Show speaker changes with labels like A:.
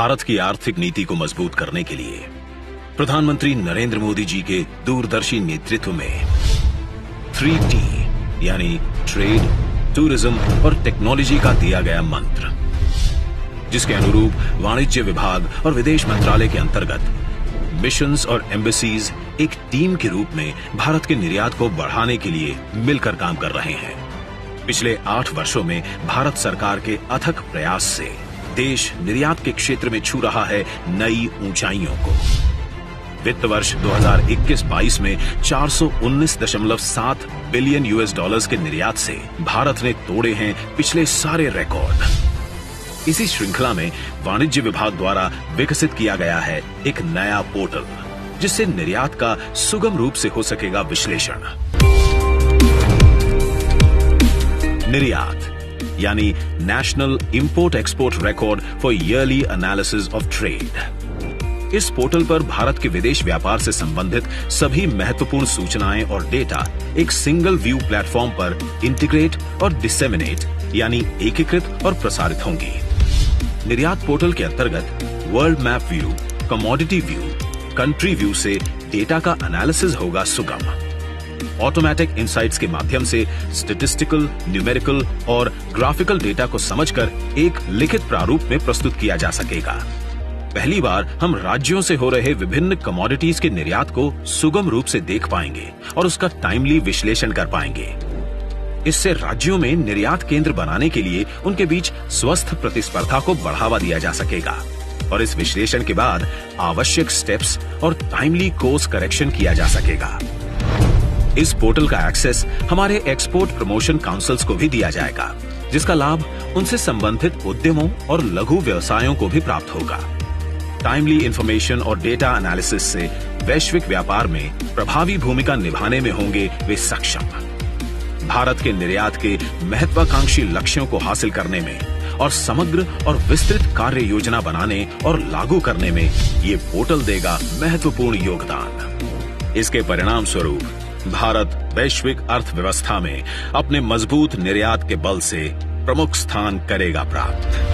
A: भारत की आर्थिक नीति को मजबूत करने के लिए प्रधानमंत्री नरेंद्र मोदी जी के दूरदर्शी नेतृत्व में 3T यानी ट्रेड, टूरिज्म और टेक्नोलॉजी का दिया गया मंत्र, जिसके अनुरूप वाणिज्य विभाग और विदेश मंत्रालय के अंतर्गत मिशंस और एम्बेसीज एक टीम के रूप में भारत के निर्यात को बढ़ाने के लिए मिलकर काम कर रहे हैं। पिछले 8 वर्षों में भारत सरकार के अथक प्रयास से देश निर्यात के क्षेत्र में छू रहा है नई ऊंचाइयों को। वित्त वर्ष 2021-22 में 419.7 बिलियन US डॉलर्स के निर्यात से भारत ने तोड़े हैं पिछले सारे रिकॉर्ड। इसी श्रृंखला में वाणिज्य विभाग द्वारा विकसित किया गया है एक नया पोर्टल, जिससे निर्यात का सुगम रूप से हो सकेगा विश्लेषण। निर्यात यानी national import export record for yearly analysis of trade. इस पोर्टल पर भारत के विदेश व्यापार से संबंधित सभी महत्वपूर्ण सूचनाएं और डेटा एक सिंगल व्यू प्लेटफॉर्म पर इंटीग्रेट और डिसेमिनेट यानी एकीकृत और प्रसारित होंगी। निर्यात पोर्टल के अंतर्गत world map view, commodity view, country view से डेटा का एनालिसिस होगा सुगम। ऑटोमेटिक इनसाइट्स के माध्यम से स्टैटिस्टिकल, न्यूमेरिकल और ग्राफिकल डेटा को समझकर एक लिखित प्रारूप में प्रस्तुत किया जा सकेगा। पहली बार हम राज्यों से हो रहे विभिन्न कमोडिटीज के निर्यात को सुगम रूप से देख पाएंगे और उसका टाइमली विश्लेषण कर पाएंगे। इससे राज्यों में निर्यात केंद्र बनाने के लिए उनके बीच स्वस्थ प्रतिस्पर्धा को बढ़ावा दिया जा सकेगा और इस विश्लेषण के बाद आवश्यक स्टेप्स और टाइमली कोर्स करेक्शन किया जा सकेगा। इस पोर्टल का एक्सेस हमारे एक्सपोर्ट प्रमोशन काउंसिल्स को भी दिया जाएगा, जिसका लाभ उनसे संबंधित उद्यमों और लघु व्यवसायों को भी प्राप्त होगा। टाइमली इंफॉर्मेशन और डेटा एनालिसिस से वैश्विक व्यापार में प्रभावी भूमिका निभाने में होंगे वे सक्षम। भारत के निर्यात के महत्वाकांक्षी लक्ष्यों को हासिल करने में और समग्र और विस्तृत कार्य योजना बनाने और लागू करने में ये पोर्टल देगा महत्वपूर्ण योगदान। इसके परिणाम स्वरूप भारत वैश्विक अर्थव्यवस्था में अपने मजबूत निर्यात के बल से प्रमुख स्थान करेगा प्राप्त।